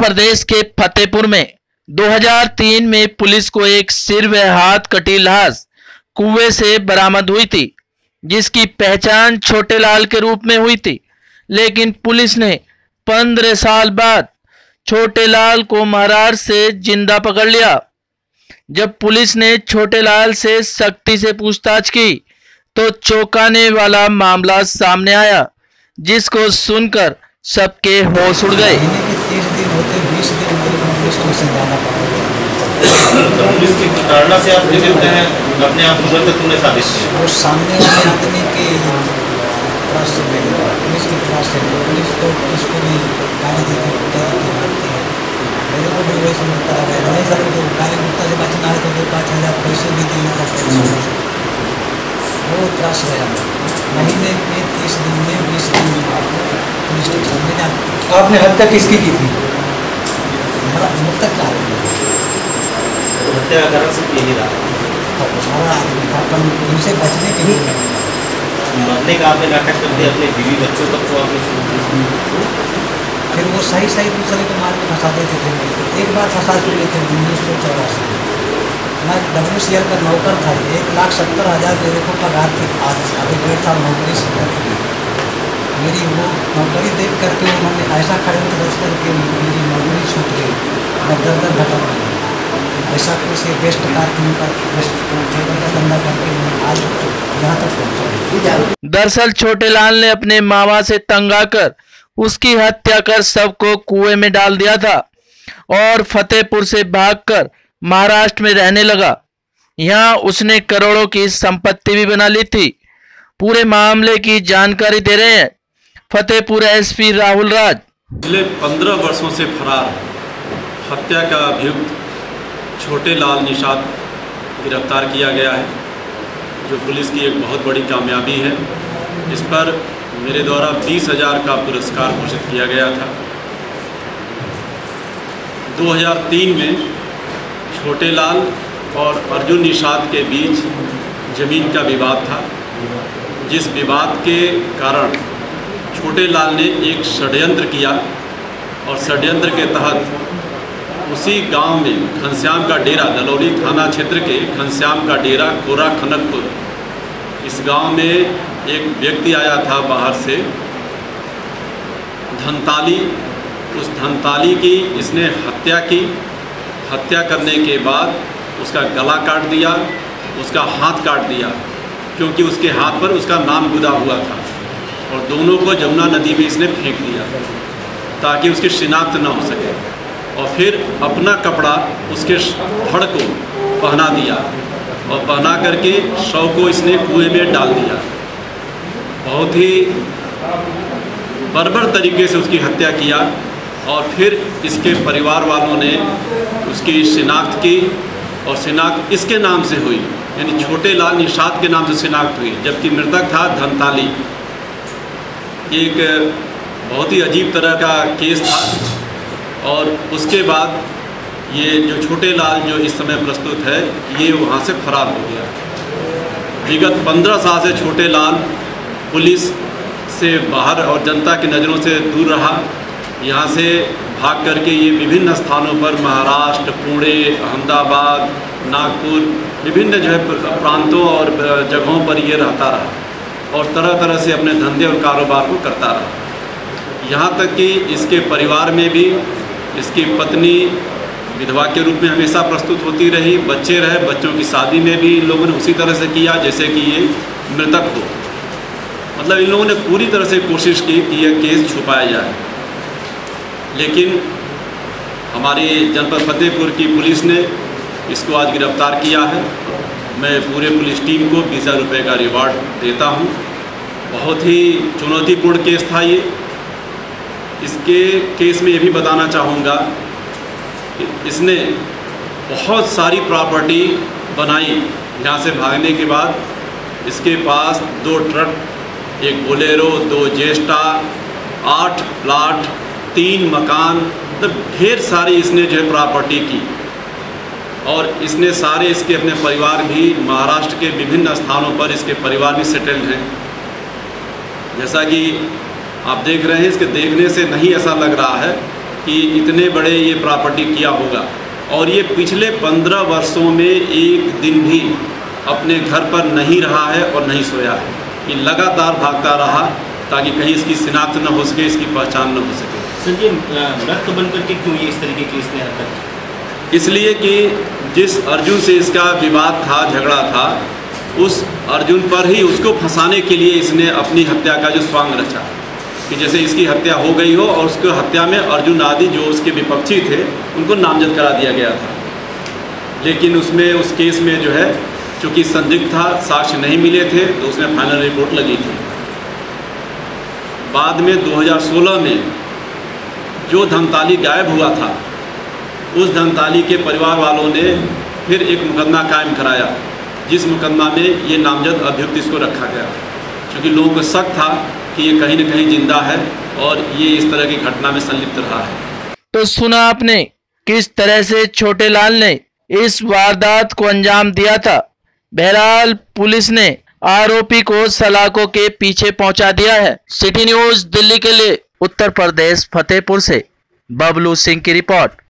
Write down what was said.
प्रदेश के फतेहपुर में 2003 में पुलिस को एक सिर व हाथ कटी लाश कुएं से बरामद हुई थी, जिसकी पहचान छोटे लाल के रूप में हुई थी। लेकिन पुलिस ने 15 साल बाद छोटे लाल को महाराष्ट्र से जिंदा पकड़ लिया। जब पुलिस ने छोटे लाल से सख्ती से पूछताछ की तो चौंकाने वाला मामला सामने आया, जिसको सुनकर सबके होश उड़ गए। पुलिस की प्रताड़ना से आप देखते हैं अपने आप को तक तूने साबित किया। और सामने वाले आदमी के पुलिस की त्रास है, पुलिस तो इसको भी गाली देती मारती है। मेरे को भी वैसे मिलता है, नहीं सर तो गाली गुप्ता से बचना है तो 5,000 पैसे भी देना पड़ता है। वो त्रास है महीने में 30 दिन में 20 दिन पुलिस स्टेशन में जाते। आपने हत्या किसकी की थी? मुक्तक का हत्या का कारण सिर्फ यही रहा, सारा आदमी था, अपन उनसे बचने के लिए मरने का आपने नाटक कर दिया, अपने बीवी बच्चों तक को आपने शुरू किया। फिर वो सही दूसरे को मार के फंसा देते थे। एक बार फंसा चुके थे 1984 में। मैं WCL का नौकर था, 1,70,000 मेरे को पगार थी। आज अभी 1.5 साल नौकरी से मेरी वो नौकरी देख करके उन्होंने ऐसा खड़े करके मेरी नौकरी छूट गई। मैं दर घटा ऐसा कुछ बेस्ट कारखाने का धंधा करके आज यहाँ तक पहुँचा। दरअसल छोटे लाल ने अपने मामा से तंग आकर उसकी हत्या कर शव को कुएं में डाल दिया था और फतेहपुर से भागकर महाराष्ट्र में रहने लगा। यहाँ उसने करोड़ों की संपत्ति भी बना ली थी। पूरे मामले की जानकारी दे रहे हैं फतेहपुर SP राहुल राज। पिछले 15 वर्षों से फरार हत्या का अभियुक्त छोटे लाल निषाद गिरफ्तार किया गया है, जो पुलिस की एक बहुत बड़ी कामयाबी है। इस पर मेरे द्वारा 20,000 का पुरस्कार घोषित किया गया था। 2003 में छोटे लाल और अर्जुन निषाद के बीच ज़मीन का विवाद था, जिस विवाद के कारण छोटे लाल ने एक षड्यंत्र किया और षड्यंत्र के तहत उसी गांव में घनश्याम का डेरा, दलौली थाना क्षेत्र के घनश्याम का डेरा कोरा खनकपुर, इस गांव में एक व्यक्ति आया था बाहर से, धनताली। उस धनताली की इसने हत्या की। हत्या करने के बाद उसका गला काट दिया, उसका हाथ काट दिया, क्योंकि उसके हाथ पर उसका नाम गुदा हुआ था, और दोनों को जमुना नदी में इसने फेंक दिया ताकि उसकी शिनाख्त न हो सके। और फिर अपना कपड़ा उसके धड़ को पहना दिया और पहना करके शव को इसने कुएं में डाल दिया। बहुत ही बर्बर तरीके से उसकी हत्या किया और फिर इसके परिवार वालों ने उसकी शिनाख्त की, और शिनाख्त इसके नाम से हुई, यानी छोटे लाल निषाद के नाम से शिनाख्त हुई, जबकि मृतक था धनताली। एक बहुत ही अजीब तरह का केस था। और उसके बाद ये जो छोटे लाल जो इस समय प्रस्तुत है, ये वहाँ से फरार हो गया। विगत 15 साल से छोटे लाल पुलिस से बाहर और जनता की नज़रों से दूर रहा। यहाँ से भाग करके ये विभिन्न स्थानों पर महाराष्ट्र, पुणे, अहमदाबाद, नागपुर, विभिन्न जो है प्रांतों और जगहों पर ये रहता रहा और तरह तरह से अपने धंधे और कारोबार को करता रहा। यहाँ तक कि इसके परिवार में भी इसकी पत्नी विधवा के रूप में हमेशा प्रस्तुत होती रही, बच्चे रहे, बच्चों की शादी में भी इन लोगों ने उसी तरह से किया जैसे कि ये मृतक हो। मतलब इन लोगों ने पूरी तरह से कोशिश की कि यह केस छुपाया जाए, लेकिन हमारी जनपद फतेहपुर की पुलिस ने इसको आज गिरफ्तार किया है। मैं पूरे पुलिस टीम को 20,000 रुपये का रिवार्ड देता हूँ। बहुत ही चुनौतीपूर्ण केस था ये। इसके केस में ये भी बताना चाहूँगा कि इसने बहुत सारी प्रॉपर्टी बनाई। यहाँ से भागने के बाद इसके पास 2 ट्रक, एक बोलेरो, 2 जेस्टा, 8 प्लाट, 3 मकान, मतलब ढेर सारी इसने जो है प्रॉपर्टी की। और इसने सारे इसके अपने परिवार भी महाराष्ट्र के विभिन्न स्थानों पर इसके परिवार भी सेटल्ड हैं। जैसा कि आप देख रहे हैं, इसके देखने से नहीं ऐसा लग रहा है कि इतने बड़े ये प्रॉपर्टी किया होगा, और ये पिछले 15 वर्षों में एक दिन भी अपने घर पर नहीं रहा है और नहीं सोया है। ये लगातार भागता रहा ताकि कहीं इसकी शिनाख्त न हो सके, इसकी पहचान न हो सके। सर ये मृत बन करके क्यों ये इस तरीके की इसने हरकत की? इसलिए कि जिस अर्जुन से इसका विवाद था, झगड़ा था, उस अर्जुन पर ही उसको फंसाने के लिए इसने अपनी हत्या का जो स्वांग रचा कि जैसे इसकी हत्या हो गई हो और उसको हत्या में अर्जुन आदि जो उसके विपक्षी थे उनको नामजद करा दिया गया था। लेकिन उसमें उस केस में जो है चूँकि संदिग्ध था, साक्ष्य नहीं मिले थे, तो उसमें फाइनल रिपोर्ट लगी थी। बाद में 2016 में जो धमताली गायब हुआ था, उस धमताली के परिवार वालों ने फिर एक मुकदमा कायम कराया, जिस मुकदमा में ये नामजद अभियुक्त इसको रखा गया, क्योंकि लोगों को शक था कि ये कहीं न कहीं जिंदा है और ये इस तरह की घटना में संलिप्त रहा है। तो सुना आपने किस तरह से छोटे लाल ने इस वारदात को अंजाम दिया था। बहरहाल पुलिस ने आरोपी को सलाखों के पीछे पहुंचा दिया है। सिटी न्यूज़ दिल्ली के लिए उत्तर प्रदेश फतेहपुर से बबलू सिंह की रिपोर्ट।